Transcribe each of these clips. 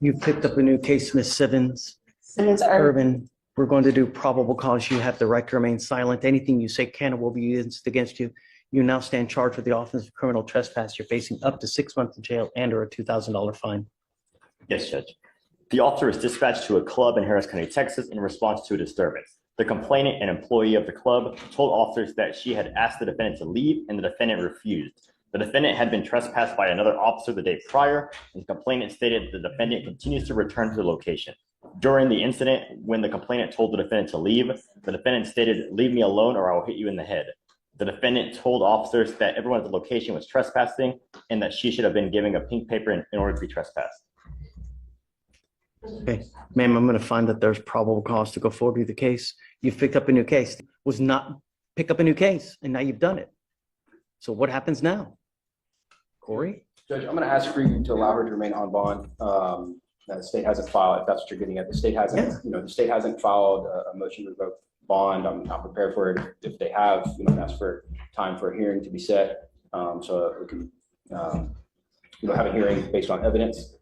You picked up a new case, Miss Simmons. Simmons Urban. Urban. We're going to do probable cause. You have the right to remain silent. Anything you say can or will be used against you. You now stand charged with the offense of criminal trespass. You're facing up to 6 months in jail and or a $2,000 fine. Yes, Judge. The officer was dispatched to a club in Harris County, Texas in response to a disturbance. The complainant, an employee of the club, told officers that she had asked the defendant to leave and the defendant refused. The defendant had been trespassed by another officer the day prior, and the complainant stated the defendant continues to return to the location. During the incident, when the complainant told the defendant to leave, the defendant stated, "Leave me alone or I will hit you in the head." The defendant told officers that everyone at the location was trespassing and that she should have been given a pink paper in order to be trespassed. Okay, ma'am, I'm going to find that there's probable cause to go forward with the case. You've picked up a new case. Was not pick up a new case, and now you've done it. So what happens now? Corey? Judge, I'm going to ask for you to allow her to remain on bond. The state hasn't filed, if that's what you're getting at. The state hasn't, the state hasn't filed a motion to revoke bond. I'm not prepared for it. If they have, ask for time for a hearing to be set, so we can, have a hearing based on evidence.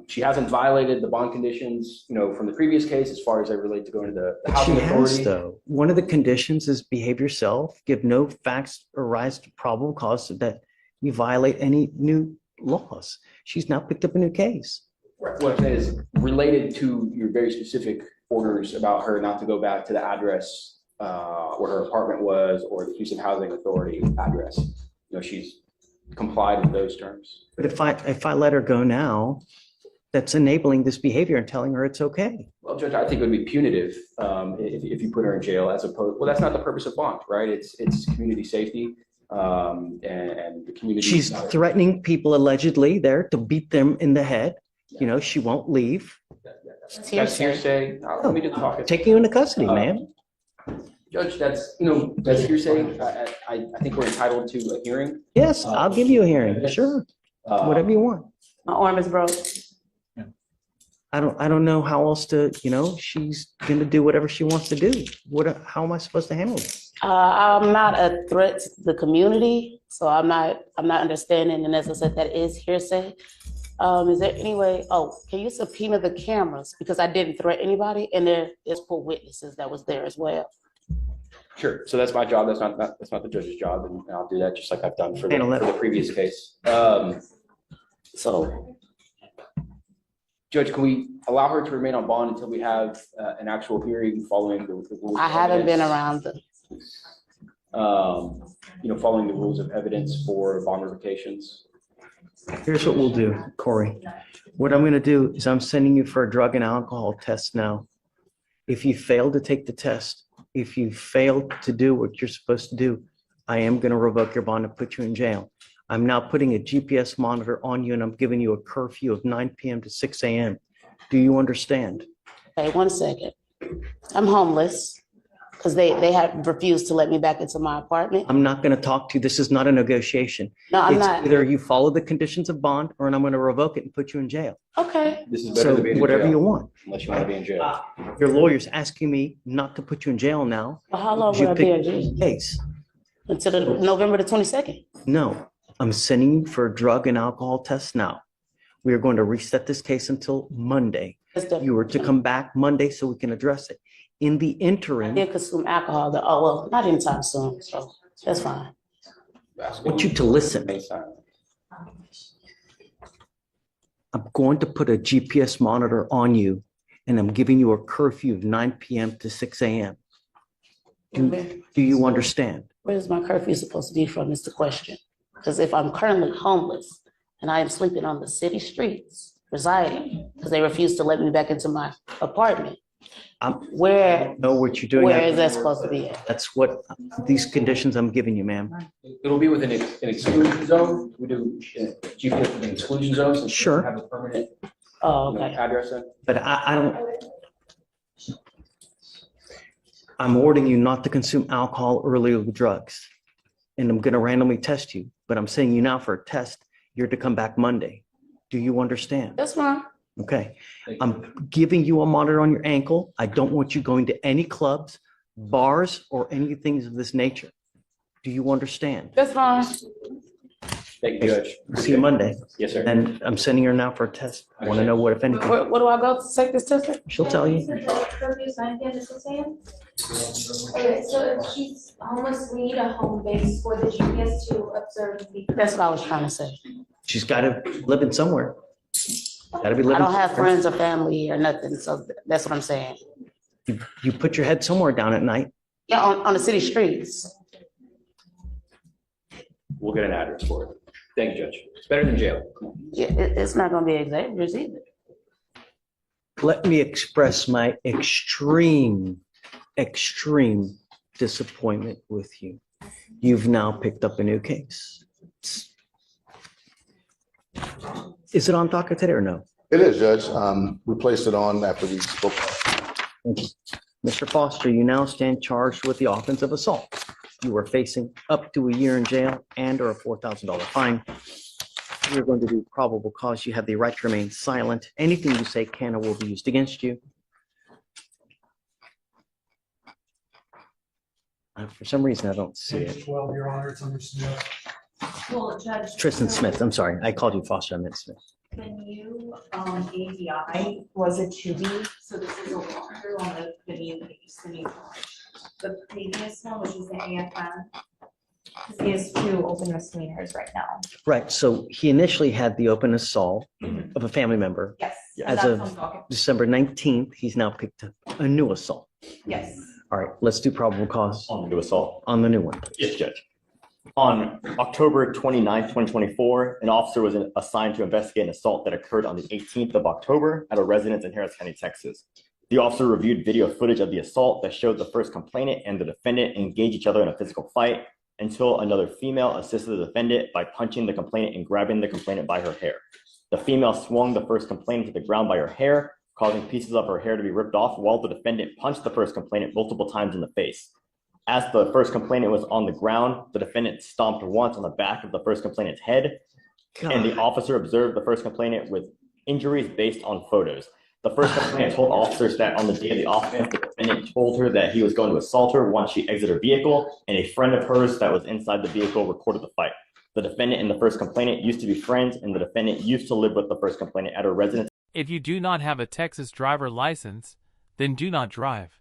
She hasn't violated the bond conditions, from the previous case as far as they relate to going to the housing authority. She has, though. One of the conditions is behave yourself, give no facts or rise to probable cause that you violate any new laws. She's now picked up a new case. Right. What I'm saying is related to your very specific orders about her not to go back to the address where her apartment was or the Houston Housing Authority address. She's complied with those terms. But if I let her go now, that's enabling this behavior and telling her it's okay. Well, Judge, I think it would be punitive if you put her in jail as opposed. Well, that's not the purpose of bond, right? It's community safety and the community. She's threatening people allegedly there to beat them in the head. She won't leave. That's hearsay. Let me just talk. Taking you into custody, ma'am. Judge, that's hearsay. I think we're entitled to a hearing. Yes, I'll give you a hearing. Sure. Whatever you want. My arm is broke. I don't know how else to, she's going to do whatever she wants to do. How am I supposed to handle it? I'm not a threat to the community, so I'm not understanding. And as I said, that is hearsay. Is there any way, can you subpoena the cameras? Because I didn't threaten anybody, and there is poor witnesses that was there as well. Sure. So that's my job. That's not the judge's job, and I'll do that just like I've done for the previous case. So, Judge, can we allow her to remain on bond until we have an actual hearing following the rules? I haven't been around them. Following the rules of evidence for bond revocations. Here's what we'll do, Corey. What I'm going to do is I'm sending you for a drug and alcohol test now. If you fail to take the test, if you fail to do what you're supposed to do, I am going to revoke your bond and put you in jail. I'm now putting a GPS monitor on you, and I'm giving you a curfew of 9 p.m. to 6 a.m. Do you understand? Okay, 1 second. I'm homeless because they have refused to let me back into my apartment. I'm not going to talk to you. This is not a negotiation. No, I'm not. Either you follow the conditions of bond, or I'm going to revoke it and put you in jail. Okay. This is better than being in whatever jail, you want. unless you want to be in jail. Your lawyer's asking me not to put you in jail now. Well, how long will I be in jail? Case. Until November the 22nd? No, I'm sending you for a drug and alcohol test now. We are going to reset this case until Monday. You were to come back Monday so we can address it. In the interim, I didn't consume alcohol. Well, not anytime soon, so that's fine. I want you to listen. I'm going to put a GPS monitor on you, and I'm giving you a curfew of 9 p.m. to 6 a.m. Do you understand? Where is my curfew supposed to be from is the question. Because if I'm currently homeless and I am sleeping on the city streets, residing, because they refuse to let me back into my apartment, where know what you're doing. Where is that supposed to be? That's what these conditions I'm giving you, ma'am. It'll be within an exclusion zone. We do GPS within exclusion zones. So sure. Have a permanent address. But I don't. I'm ordering you not to consume alcohol or illegal drugs, and I'm going to randomly test you. But I'm saying you now for a test, you're to come back Monday. Do you understand? That's fine. Okay. I'm giving you a monitor on your ankle. I don't want you going to any clubs, bars, or anything of this nature. Do you understand? That's fine. Thank you, Judge. See you Monday. Yes, sir. And I'm sending her now for a test. I want to know what, if anything, What do I go to take this test? she'll tell you. Okay, so if she's homeless, we need a home base for the GPS to observe and be. That's what I was trying to say. She's got to live in somewhere. Got to be I living. don't have friends or family or nothing, so that's what I'm saying. You put your head somewhere down at night. Yeah, on the city streets. We'll get an address for it. Thank you, Judge. It's better than jail. Yeah, it's not gonna be examples either. Let me express my extreme disappointment with you. You've now picked up a new case. Is it on docket today or no? It is, Judge. We placed it on after we spoke. Thank you. Mr. Foster, you now stand charged with the offense of assault. You are facing up to a year in jail and or a $4,000 fine. You're going to do probable cause. You have the right to remain silent. Anything you say can or will be used against you. For some reason, I don't see it. 12, Your Honor, it's under Smith. Well, Judge. Tristan Smith, I'm sorry. I called you Foster, I meant Smith. When you, ADI, was it to be, so this is a longer on the video that you sent me. The previous one, which is the AFM, because he has 2 open misdemeanors right now. Right, so he initially had the open assault of a family member. Yes. Yeah. and As that's of on docket. December 19th, he's now picked up a new assault. Yes. All right, let's do probable cause On the new assault. on the new one. Yes, Judge. On October 29th, 2024, an officer was assigned to investigate an assault that occurred on the 18th of October at a residence in Harris County, Texas. The officer reviewed video footage of the assault that showed the first complainant and the defendant engage each other in a physical fight until another female assisted the defendant by punching the complainant and grabbing the complainant by her hair. The female swung the first complainant to the ground by her hair, causing pieces of her hair to be ripped off while the defendant punched the first complainant multiple times in the face. As the first complainant was on the ground, the defendant stomped once on the back of the first complainant's head, and the officer observed the first complainant with injuries based on photos. The first complainant told officers that on the day of the offense, the defendant told her that he was going to assault her once she exited her vehicle, and a friend of hers that was inside the vehicle recorded the fight. The defendant and the first complainant used to be friends, and the defendant used to live with the first complainant at her residence. If you do not have a Texas driver license, then do not drive.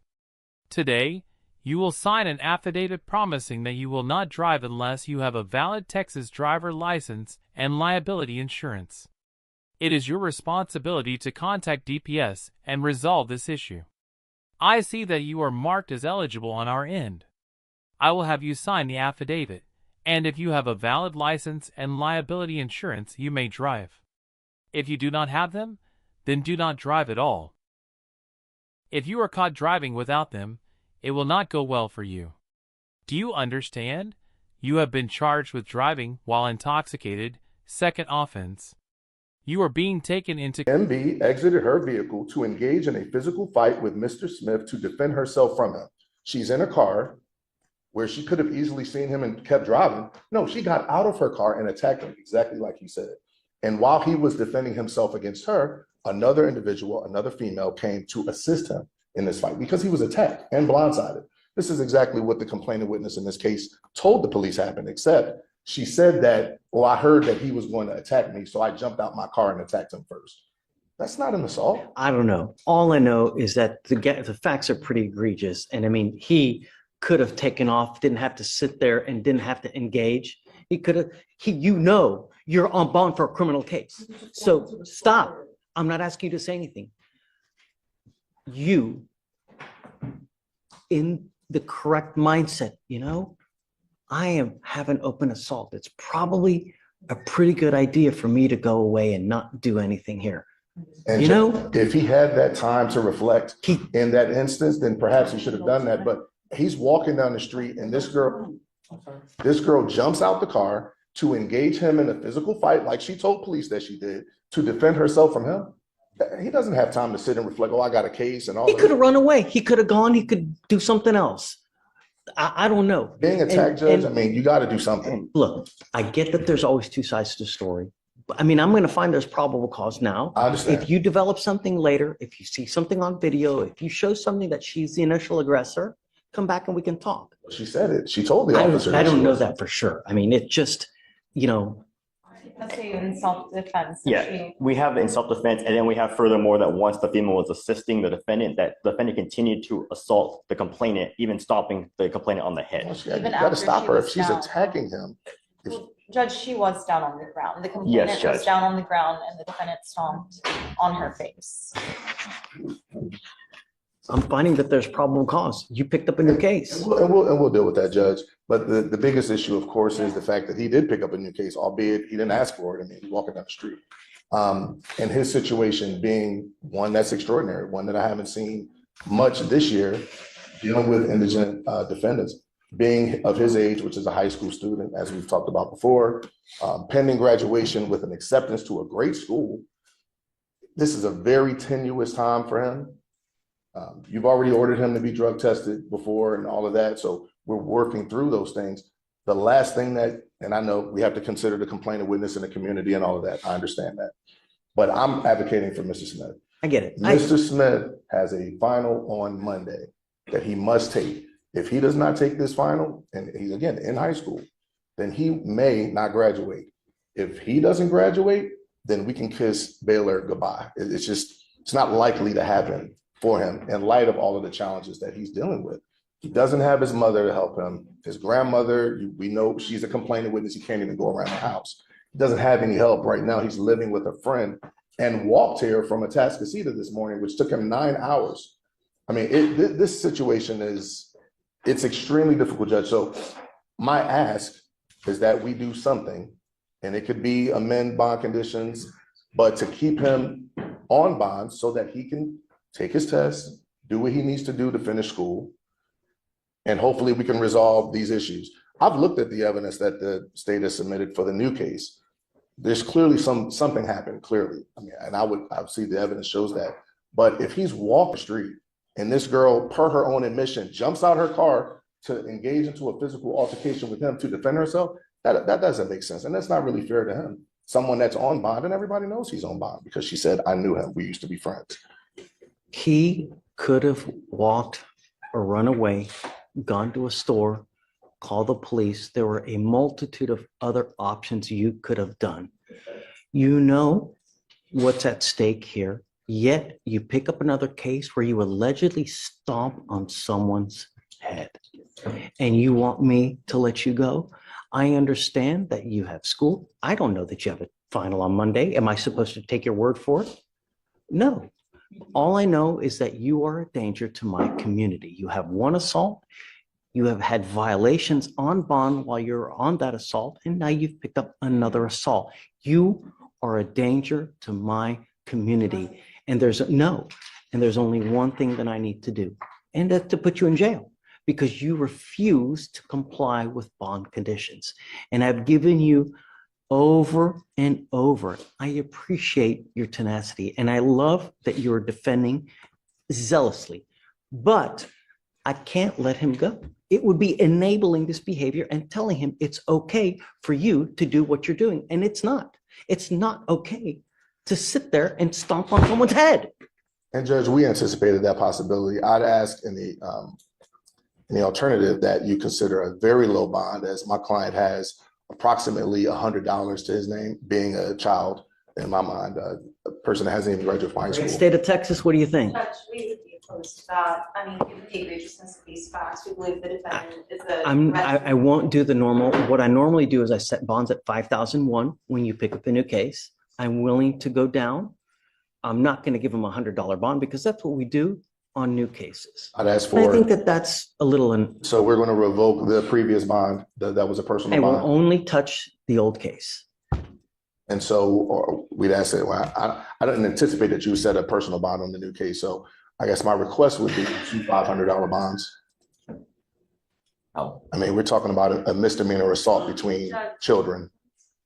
Today, you will sign an affidavit promising that you will not drive unless you have a valid Texas driver license and liability insurance. It is your responsibility to contact DPS and resolve this issue. I see that you are marked as eligible on our end. I will have you sign the affidavit, and if you have a valid license and liability insurance, you may drive. If you do not have them, then do not drive at all. If you are caught driving without them, it will not go well for you. Do you understand? You have been charged with driving while intoxicated, second offense. You are being taken into MB exited her vehicle to engage in a physical fight with Mr. Smith to defend herself from him. She's in a car where she could have easily seen him and kept driving. No, she got out of her car and attacked him, exactly like he said. And while he was defending himself against her, another individual, another female, came to assist him in this fight because he was attacked and blindsided. This is exactly what the complaining witness in this case told the police happened, except she said that, well, I heard that he was going to attack me, so I jumped out my car and attacked him first. That's not an assault. I don't know. All I know is that the facts are pretty egregious. And I mean, he could have taken off, didn't have to sit there and didn't have to engage. He could have, you're on bond for a criminal case. So stop. I'm not asking you to say anything. You, in the correct mindset, I have an open assault. It's probably a pretty good idea for me to go away and not do anything here. And if he had that time to reflect in that instance, then perhaps he should have done that. But he's walking down the street and this girl jumps out the car to engage him in a physical fight, like she told police that she did, to defend herself from him. He doesn't have time to sit and reflect, oh, I got a case and all. He could have run away. He could have gone. He could do something else. I don't know. Being attacked, Judge, I mean, you got to do something. Look, I get that there's always two sides to the story. But I mean, I'm going to find there's probable cause now. I understand. If you develop something later, if you see something on video, if you show something that she's the initial aggressor, come back and we can talk. She said it. She told the officer. I don't know that for sure. I mean, it just, Let's say in self-defense. Yeah, we have in self-defense, and then we have furthermore that once the female was assisting the defendant, that the defendant continued to assault the complainant, even stomping the complainant on the head. You Even gotta after stop she her was if she's down. attacking him. Well, Judge, she was down on the ground. The Yes, complainant was Judge. down on the ground and the defendant stomped on her face. I'm finding that there's probable cause. You picked up a new case. And we'll deal with that, Judge. But the biggest issue, of course, is the fact that he did pick up a new case, albeit he didn't ask for it. I mean, he's walking down the street. And his situation being one that's extraordinary, one that I haven't seen much this year, dealing with indigent defendants, being of his age, which is a high school student, as we've talked about before, pending graduation with an acceptance to a great school. This is a very tenuous time for him. You've already ordered him to be drug tested before and all of that. So we're working through those things. The last thing that, and I know we have to consider the complainant witness in the community and all of that. I understand that. But I'm advocating for Mr. Smith. I get it. Mr. Smith has a final on Monday that he must take. If he does not take this final, and he's again in high school, then he may not graduate. If he doesn't graduate, then we can kiss Baylor goodbye. It's not likely to happen for him in light of all of the challenges that he's dealing with. He doesn't have his mother to help him. His grandmother, we know she's a complainant witness. He can't even go around the house. He doesn't have any help right now. He's living with a friend and walked here from Atascocita this morning, which took him 9 hours. I mean, this situation it's extremely difficult, Judge. So my ask is that we do something, and it could be amend bond conditions, but to keep him on bond so that he can take his test, do what he needs to do to finish school, and hopefully we can resolve these issues. I've looked at the evidence that the state has submitted for the new case. There's clearly something happened, clearly. I mean, and I see the evidence shows that. But if he's walking the street and this girl, per her own admission, jumps out her car to engage into a physical altercation with him to defend herself, that doesn't make sense. And that's not really fair to him. Someone that's on bond, and everybody knows he's on bond because she said, I knew him. We used to be friends. He could have walked or run away, gone to a store, called the police. There were a multitude of other options you could have done. You know what's at stake here, yet you pick up another case where you allegedly stomp on someone's head. And you want me to let you go? I understand that you have school. I don't know that you have a final on Monday. Am I supposed to take your word for it? No. All I know is that you are a danger to my community. You have one assault. You have had violations on bond while you're on that assault, and now you've picked up another assault. You are a danger to my community. And there's only one thing that I need to do, and that's to put you in jail because you refuse to comply with bond conditions. And I've given you over and over. I appreciate your tenacity, and I love that you're defending zealously, but I can't let him go. It would be enabling this behavior and telling him it's okay for you to do what you're doing. And it's not. It's not okay to sit there and stomp on someone's head. And Judge, we anticipated that possibility. I'd ask in the alternative that you consider a very low bond, as my client has approximately $100 to his name, being a child, in my mind, a person that hasn't even graduated from high school. State of Texas, what do you think? Judge, we would be opposed to that. I mean, given the egregiousness of these facts, we believe the defendant is a. I won't do the normal. What I normally do is I set bonds at 5,001 when you pick up a new case. I'm willing to go down. I'm not going to give them a $100 bond because that's what we do on new cases. I'd ask And I for, think that that's a little, so we're going to revoke the previous bond, that was a personal and we'll bond. only touch the old case. And so we'd ask that, well, I didn't anticipate that you set a personal bond on the new case. So I guess my request would be two $500 bonds. Oh. I mean, we're talking about a misdemeanor assault between children,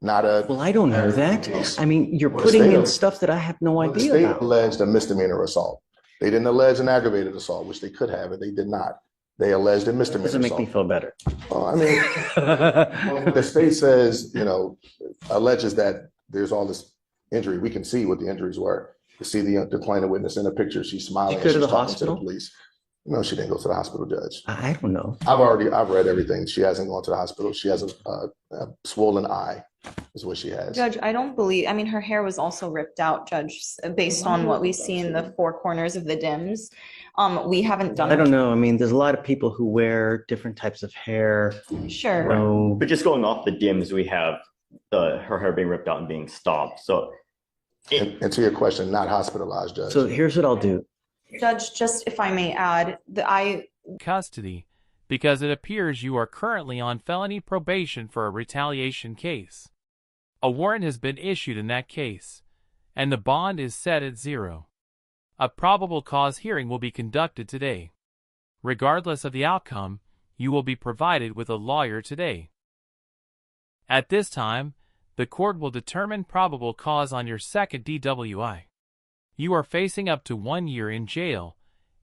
not a. Well, I don't know that. I mean, you're Well, putting the in state- stuff that I have no The idea state about. alleged a misdemeanor assault. They didn't allege an aggravated assault, which they could have, and they did not. They alleged a misdemeanor Doesn't make assault. me feel better. Well, I mean, the state says, alleges that there's all this injury. We can see what the injuries were. You see the complainant witness in a picture. She's smiling. Did you go to and she's the talking hospital? To the police. No, she didn't go to the hospital, Judge. I don't know. I've read everything. She hasn't gone to the hospital. She has a swollen eye. is what she has. Judge, I don't believe, I mean, her hair was also ripped out, Judge, based on what we see in the four corners of the dims. We haven't done. I don't know. I mean, there's a lot of people who wear different types of hair. Sure. So, But just going off the dims, we have her hair being ripped out and being stomped. So, And to your question, not hospitalized, Judge. so here's what I'll do. Judge, just if I may add, Custody, because it appears you are currently on felony probation for a retaliation case. A warrant has been issued in that case, and the bond is set at 0. A probable cause hearing will be conducted today. Regardless of the outcome, you will be provided with a lawyer today. At this time, the court will determine probable cause on your second DWI. You are facing up to 1 year in jail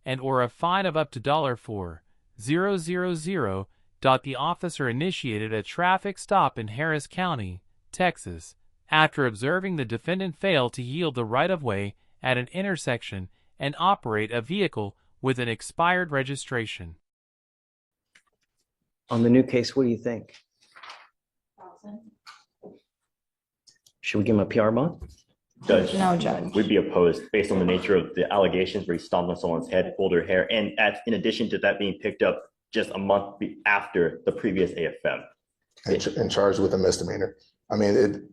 and or a fine of up to $4,000. The officer initiated a traffic stop in Harris County, Texas, after observing the defendant fail to yield the right-of-way at an intersection and operate a vehicle with an expired registration. On the new case, what do you think? Should we give him a PR bond? Judge, no, Judge. we'd be opposed based on the nature of the allegations where he stomped on someone's head, pulled her hair, and in addition to that being picked up just a month after the previous AFM. And charged with a misdemeanor. I mean,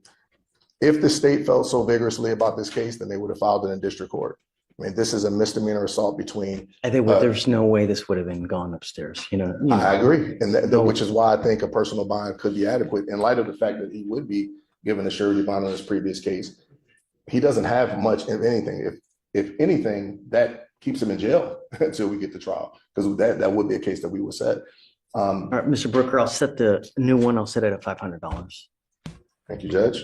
if the state felt so vigorously about this case, then they would have filed it in district court. I mean, this is a misdemeanor assault between. I think there's no way this would have been gone upstairs, you know. I agree. And which is why I think a personal bond could be adequate in light of the fact that he would be given a surety bond on his previous case. He doesn't have much of anything. If anything, that keeps him in jail until we get to trial, because that would be a case that we would set. All right, Mr. Brooker, I'll set the new one. I'll set it at $500. Thank you, Judge.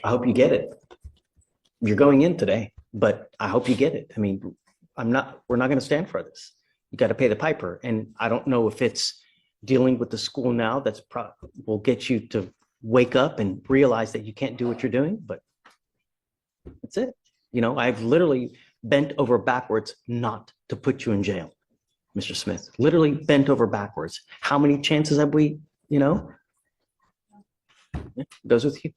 I hope you get it. You're going in today, but I hope you get it. I mean, we're not going to stand for this. You got to pay the piper. And I don't know if it's dealing with the school now will get you to wake up and realize that you can't do what you're doing, but that's it. You know, I've literally bent over backwards not to put you in jail, Mr. Smith. Literally bent over backwards. How many chances have we, you know? Yeah, goes with you.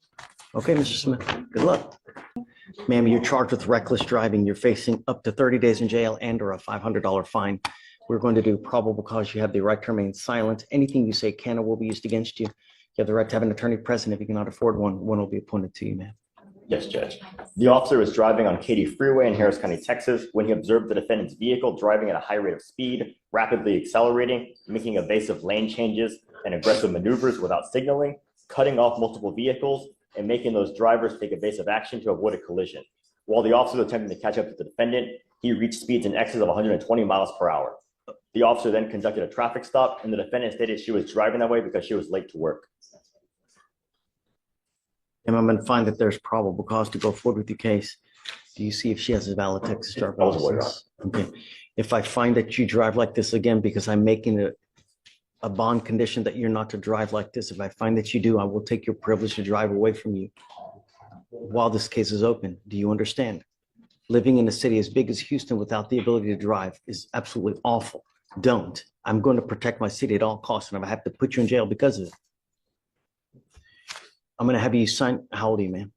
Okay, Mr. Smith, good luck. Ma'am, you're charged with reckless driving. You're facing up to 30 days in jail and or a $500 fine. We're going to do probable cause. You have the right to remain silent. Anything you say can or will be used against you. You have the right to have an attorney present. If you cannot afford one, one will be appointed to you, ma'am. Yes, Judge. The officer was driving on Katy Freeway in Harris County, Texas, when he observed the defendant's vehicle driving at a high rate of speed, rapidly accelerating, making evasive lane changes and aggressive maneuvers without signaling, cutting off multiple vehicles, and making those drivers take evasive action to avoid a collision. While the officer was attempting to catch up to the defendant, he reached speeds in excess of 120 miles per hour. The officer then conducted a traffic stop, and the defendant stated she was driving that way because she was late to work. And I'm going to find that there's probable cause to go forward with your case. Do you see if she has a valid Texas driver's license? Okay. If I find that you drive like this again, because I'm making a bond condition that you're not to drive like this, if I find that you do, I will take your privilege to drive away from you while this case is open. Do you understand? Living in a city as big as Houston without the ability to drive is absolutely awful. Don't. I'm going to protect my city at all costs, and if I have to put you in jail because of it, I'm going to have you sign. How old are you, man?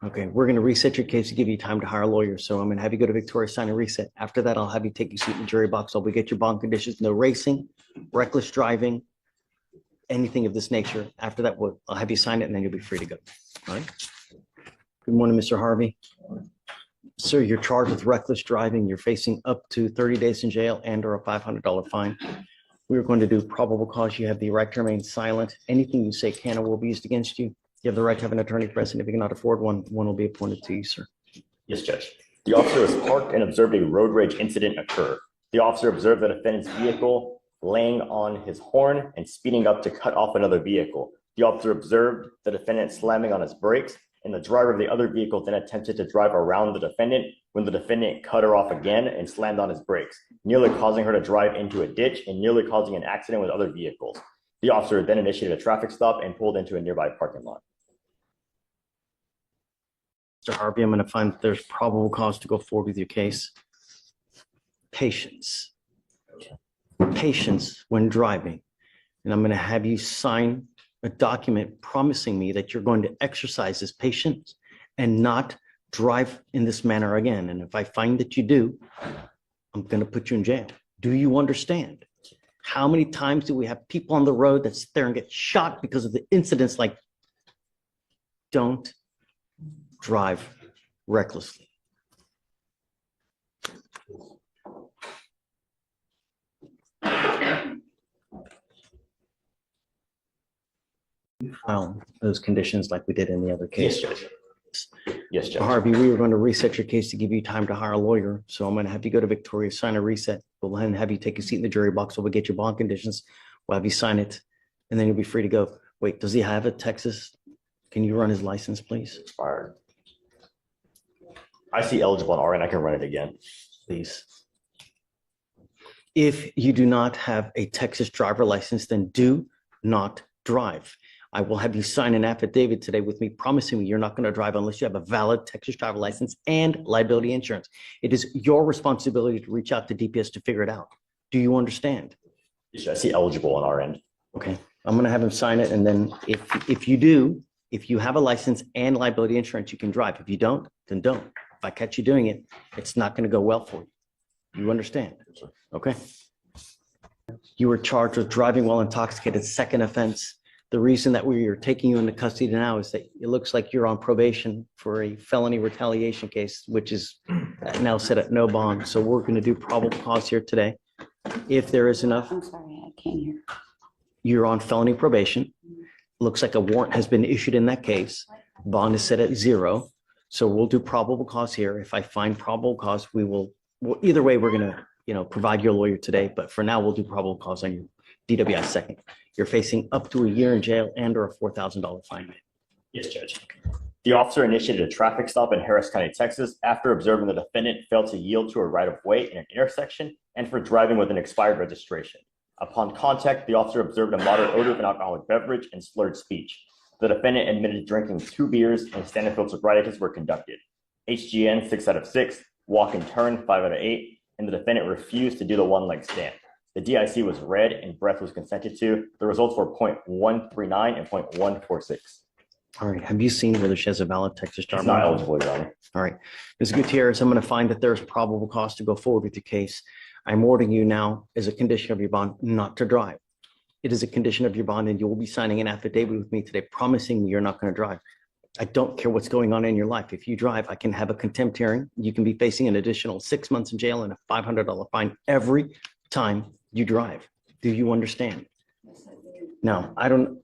Okay, we're going to reset your case to give you time to hire a lawyer. So I'm going to have you go to Victoria, sign and reset. After that, I'll have you take your seat in the jury box. I'll get your bond conditions. No racing, reckless driving, anything of this nature. After that, I'll have you sign it, and then you'll be free to go. All right. Good morning, Mr. Harvey. Sir, you're charged with reckless driving. You're facing up to 30 days in jail and or a $500 fine. We're going to do probable cause. You have the right to remain silent. Anything you say can or will be used against you. You have the right to have an attorney present. If you cannot afford one, one will be appointed to you, sir. Yes, Judge. The officer was parked and observed a road rage incident occur. The officer observed the defendant's vehicle laying on his horn and speeding up to cut off another vehicle. The officer observed the defendant slamming on his brakes, and the driver of the other vehicle then attempted to drive around the defendant when the defendant cut her off again and slammed on his brakes, nearly causing her to drive into a ditch and nearly causing an accident with other vehicles. The officer then initiated a traffic stop and pulled into a nearby parking lot. Mr. Harvey, I'm going to find that there's probable cause to go forward with your case. Patience. patience when driving. And I'm going to have you sign a document promising me that you're going to exercise this patience and not drive in this manner again. And if I find that you do, I'm going to put you in jail. Do you understand? How many times do we have people on the road that sit there and get shot because of the incidents like, don't drive recklessly. File those conditions like we did in the other case. Yes, Judge. Yes, Judge. Harvey, we were going to reset your case to give you time to hire a lawyer. So I'm going to have you go to Victoria, sign a reset. We'll then have you take a seat in the jury box. We'll get your bond conditions. We'll have you sign it, and then you'll be free to go. Wait, does he have a Texas? Can you run his license, please? Expired. I see eligible on our end. I can run it again. Please. If you do not have a Texas driver license, then do not drive. I will have you sign an affidavit today with me promising me you're not going to drive unless you have a valid Texas driver license and liability insurance. It is your responsibility to reach out to DPS to figure it out. Do you understand? Yes, Judge. I see eligible on our end. Okay, I'm going to have him sign it. And then if you do, if you have a license and liability insurance, you can drive. If you don't, then don't. If I catch you doing it, it's not going to go well for you. You understand? Okay. You were charged with driving while intoxicated, second offense. The reason that we are taking you into custody now is that it looks like you're on probation for a felony retaliation case, which is now set at no bond. So we're going to do probable cause here today. If there is enough, I'm sorry, I can't hear. you're on felony probation. Looks like a warrant has been issued in that case. Bond is set at 0. So we'll do probable cause here. If I find probable cause, well, either way, we're going to, provide your lawyer today. But for now, we'll do probable cause on your DWI second. You're facing up to a year in jail and or a $4,000 fine. Yes, Judge. The officer initiated a traffic stop in Harris County, Texas, after observing the defendant failed to yield to a right-of-way in an intersection and for driving with an expired registration. Upon contact, the officer observed a moderate odor of an alcoholic beverage and slurred speech. The defendant admitted drinking 2 beers and standard field sobriety tests were conducted. HGN 6 out of 6, walk and turn 5 out of 8, and the defendant refused to do the one-leg stand. The DIC was read and breath was consented to. The results were 0.139 and 0.146. All right. Have you seen whether she has a valid Texas driver? It's not eligible, Your Honor. All right. Ms. Gutierrez, I'm going to find that there's probable cause to go forward with your case. I'm ordering you now as a condition of your bond not to drive. It is a condition of your bond, and you will be signing an affidavit with me today promising me you're not going to drive. I don't care what's going on in your life. If you drive, I can have a contempt hearing. You can be facing an additional 6 months in jail and a $500 fine every time you drive. Do you understand? Now, I don't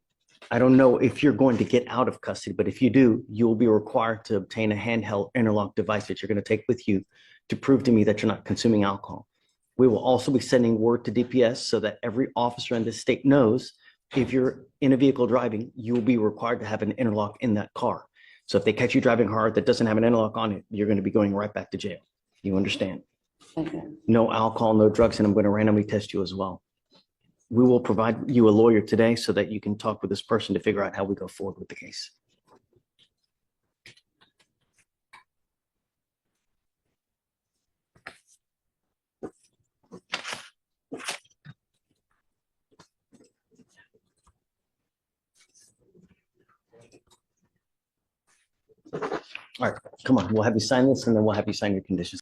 know if you're going to get out of custody, but if you do, you will be required to obtain a handheld interlock device that you're going to take with you to prove to me that you're not consuming alcohol. We will also be sending word to DPS so that every officer in this state knows if you're in a vehicle driving, you will be required to have an interlock in that car. So if they catch you driving hard that doesn't have an interlock on it, you're going to be going right back to jail. You understand? Okay. No alcohol, no drugs, and I'm going to randomly test you as well. We will provide you a lawyer today so that you can talk with this person to figure out how we go forward with the case. All right, come on, we'll have you sign this and then we'll have you sign your conditions.